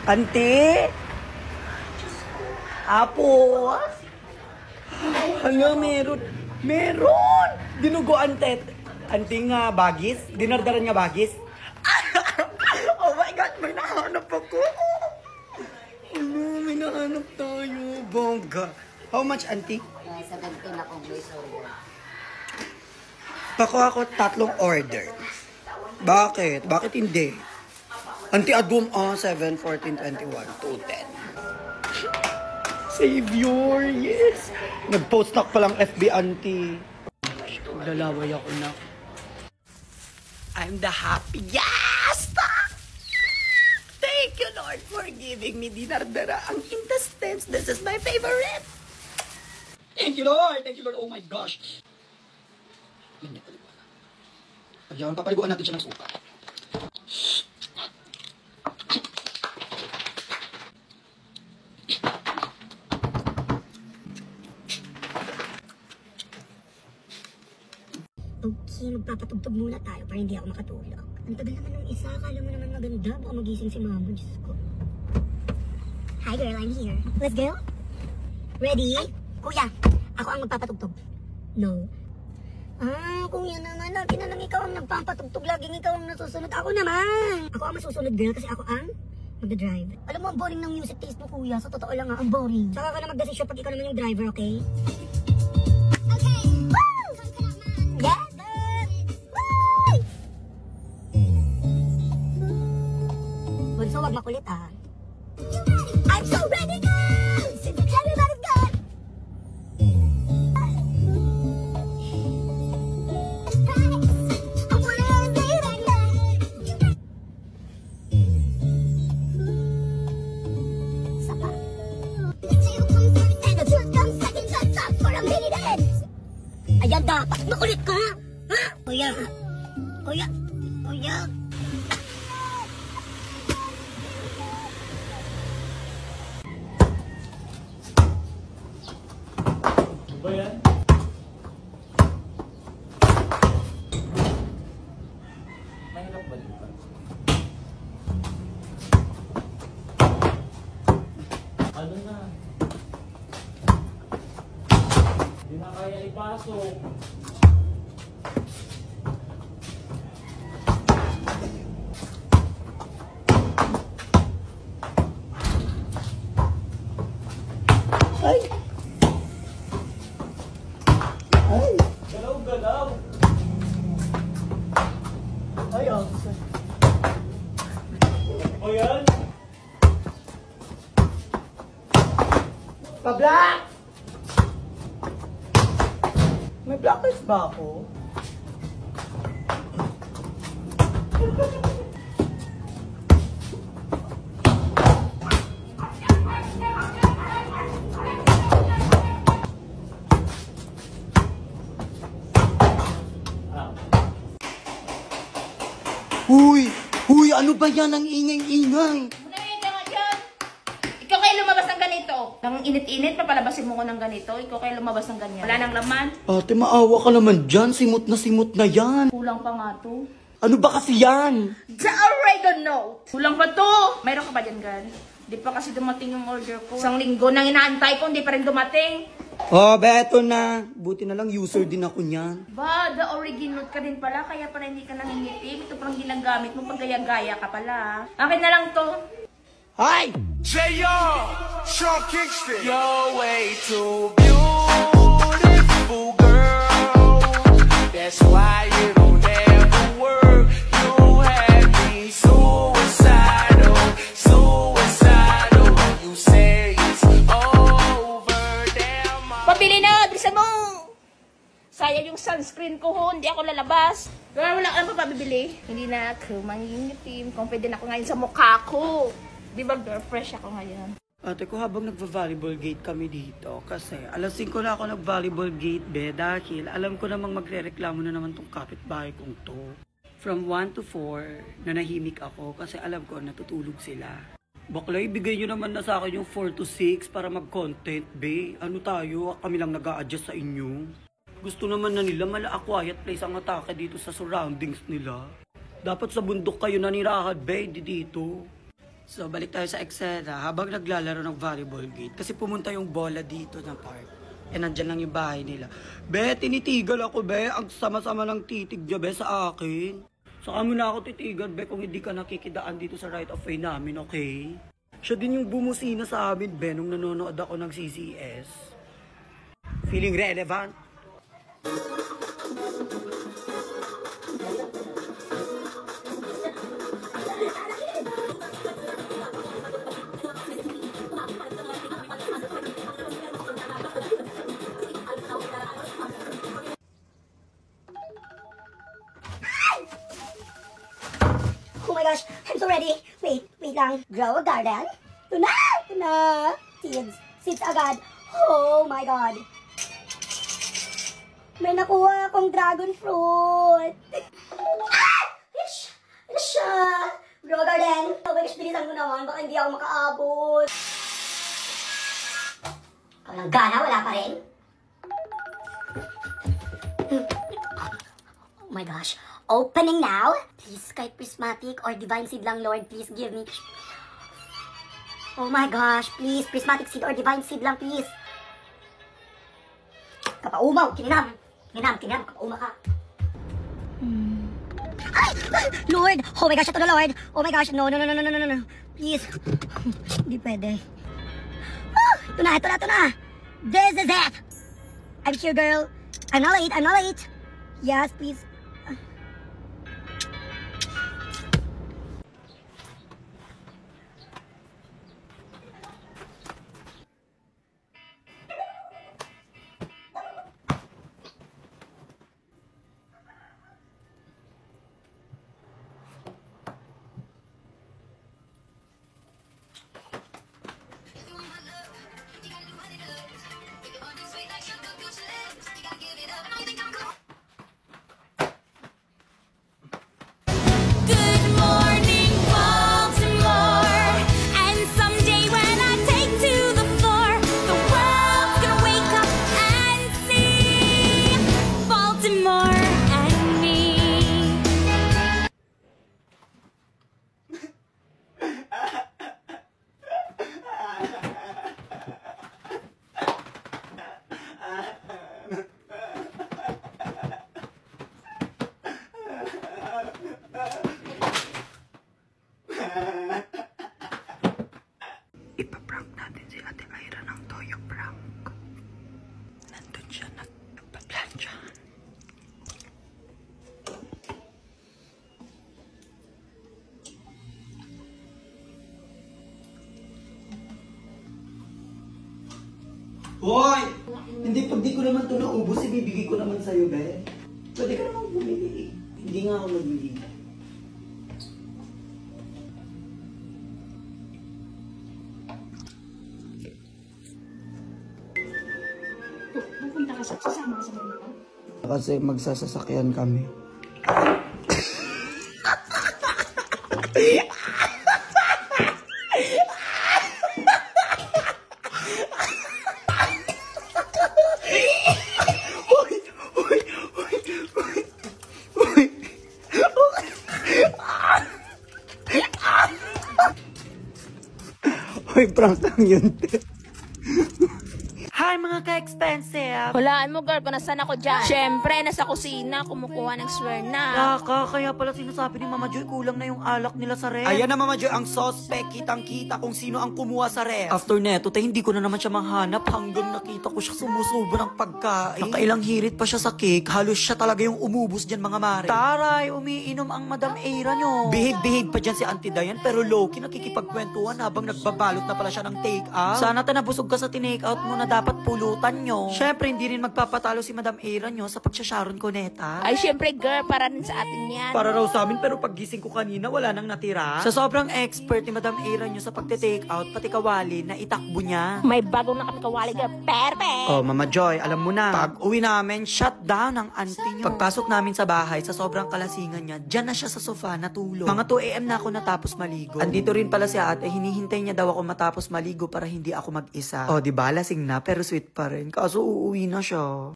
Ante? Apo? Hala, meron. Meron! Dinuguan, tet. Ante nga, bagis? Dinardaran nga bagis? Oh my God, may nahanap ako. Hala, may nahanap tayo. Bongga. How much, Auntie? 17 akong place order. Pako ako 3 order. Bakit? Bakit hindi? Auntie Adum, 7, 14, 21, 210. Savior, yes! Nag-post na pa lang FB, Auntie. Lalaway ako na. I'm the happiest! Thank you, Lord, for giving me dinardara. Ang intestines, this is my favorite! Thank you, Lord! Thank you, Lord! Oh my gosh! Hindi, paliguan na. Ayan, papaliguan natin siya ng suka. Okay, magpapatugtog muna tayo para hindi ako makatulog. Ang tagal naman ng isa, akala mo naman maganda. Baka magising si mama, Diyos ko. Hi girl, I'm here. Let's go. Ready? Kuya, ako ang magpapatugtog. No. Kuya naman, lagi na lang ikaw ang nagpapatugtog. Laging ikaw ang nasusunod. Ako naman. Ako ang masusunod girl kasi ako ang mag-drive. Alam mo, ang boring ng music taste mo kuya. Sa totoo lang ang boring. Saka ka na mag-desisyon pag ikaw naman yung driver, okay? Okay. Woo! Yes! So wag makulit I'm so ready now! Since everybody's gone! I wanna be right now! Sapa. The tale comes first and the truth comes second. Just stop for a minute. Ayan dapat makulit ka! Ha? Kuya! Kuya! Kuya! Ba yan? Mahirap ba dito? Ano na? Hindi na kaya ipasok. Ay! Ay! Galaw-galaw! Ay, oh. O yan? Pa-black! May blackers ba ako? Huy! Huy! Ano ba yan ang ingay-ingay? Manahimik ka nga dyan. Ikaw kayo lumabas ng ganito. Nang init-init, papalabasin mo ko ng ganito. Ikaw kayo lumabas ng ganyan. Wala nang laman. Ate, maawa ka naman dyan. Simot na yan. Kulang pa nga to. Ano ba kasi yan? The oregano. Kulang pa to. Mayroon ka ba dyan, Gan? Di pa kasi dumating yung order ko. Isang linggo nang inaantay ko, hindi pa rin dumating. Oh, beto na. Buti na lang user din ako niyan. Ba, the oregano ka din pala, kaya pala hindi ka nangingitim. Ito parang ginagamit mo pag gaya-gaya ka pala. Akin na lang to. Hi! J.R. Sean Kingston. You're way too beautiful, girl. That's why you don't ever work. You had me suicidal, suicidal. You say it's over, damn. Pabili na! Bilisan mo! Sayang yung sunscreen ko ho, hindi ako lalabas. Pero wala ka lang pa pabibili. Hindi na ako mangingitim. Confident ako ngayon sa mukha ko. Di ba girl, fresh ako ngayon. Ate ko, habang nagva-volleyball gate kami dito, kasi alas 5 na ako nag-volleyball gate, be, dahil alam ko namang magre-reklamo na naman tong kapitbahay kong to. From 1 to 4, nanahimik ako kasi alam ko natutulog sila. Bakla, ibigay nyo naman na sa akin yung 4 to 6 para mag-content, be. Ano tayo? Kami lang nag-a-adjust sa inyo. Gusto naman na nila mala-quiet place ang atake dito sa surroundings nila. Dapat sa bundok kayo nanirahan, be, di dito. So, balik tayo sa eksena habang naglalaro ng volleyball gate. Kasi pumunta yung bola dito na park. Eh, nandyan lang yung bahay nila. Be, tinitigal ako, be. Ang sama-sama ng titig niya, be, sa akin. Saka mo na ako titigan, be, kung hindi ka nakikidaan dito sa right of way namin, okay? Siya din yung bumusina sa amin, be, nung nanonood ako ng CCS. Feeling relevant? Oh my gosh, I'm so ready. Wait lang. Grow a garden. Ito na. Seeds agad. Oh my God. May nakuha akong dragon fruit. Ano siya? Grow a garden. Oh my gosh, bilisan ko naman. Baka hindi ako makaabot. Walang gana, wala pa rin. Oh my gosh. Opening now. Please, kahit prismatic or divine seed lang, Lord, please give me. Oh my gosh, please, prismatic seed or divine seed lang, please. Kapaumaw, kininam, kapauma ka. Ay! Lord! Oh my gosh, ito na, Lord! Oh my gosh, no. Please. Hindi pwede. Oh, ito na. This is it! I'm here, girl. I'm not late. Yes, please. Good morning, Baltimore. And someday when I take to the floor, the world's gonna wake up and see Baltimore and me. Ipaprank natin si Ate Ira ng Toyo prank. Nandun siya nagpaplansya. Hoy! Hindi, pag di ko naman ito naubos, ibibigay ko naman sa'yo, be. Pwede ka naman bumili. Hindi nga ako nagbili. Pupunta ka sasama ka sa mga. Kasi magsasasakyan kami. Hoy, prank lang yun. Hi mga ka-expensive! Hulaan mo, girl, kung nasaan ako dyan. Siyempre, nasa kusina, kumukuha ng swear na. Kaya pala sinasabi ni Mama Joy, kulang na yung alak nila sa ref. Ayan na Mama Joy, ang suspect, kitang-kita kung sino ang kumuha sa ref. After neto, hindi ko na naman siya mahanap hanggang nakita ko siya sumusubo ng pagkain. Nakailang hirit pa siya sa cake, halos siya talaga yung umubos dyan mga mare. Taray, umiinom ang Madam Eira nyo. Behave pa dyan si Auntie Dayan, pero low-key nakikipagkwentuhan habang nagbabalot na pala siya ng take-out. Sana tanabusog ka sa tinake-out mo na dapat pulutan nyo. Syempre, hindi rin magpapatalo si Madam Eira nyo sa pagsasharon ko neta. Ay, siyempre, girl, para rin sa atin yan. Para raw sa amin, pero paggising ko kanina, wala nang natira. Sa sobrang expert ni Madam Eira nyo sa pagte-take out, pati kawali na itakbo niya. May bagong na kami kawali, girl. Perfect! Oh, Mama Joy, alam mo na. Pag uwi namin, shut down ang auntie nyo. Pagpasok namin sa bahay, sa sobrang kalasingan niya, dyan na siya sa sofa, natulog. Mga 2 AM na ako natapos maligo. Andito rin pala si ate, hinihintay niya daw ako matapos maligo para hindi ako mag-isa. Oh, di ba lasing na, pero sweet pa rin. Kaso uuwi na siya.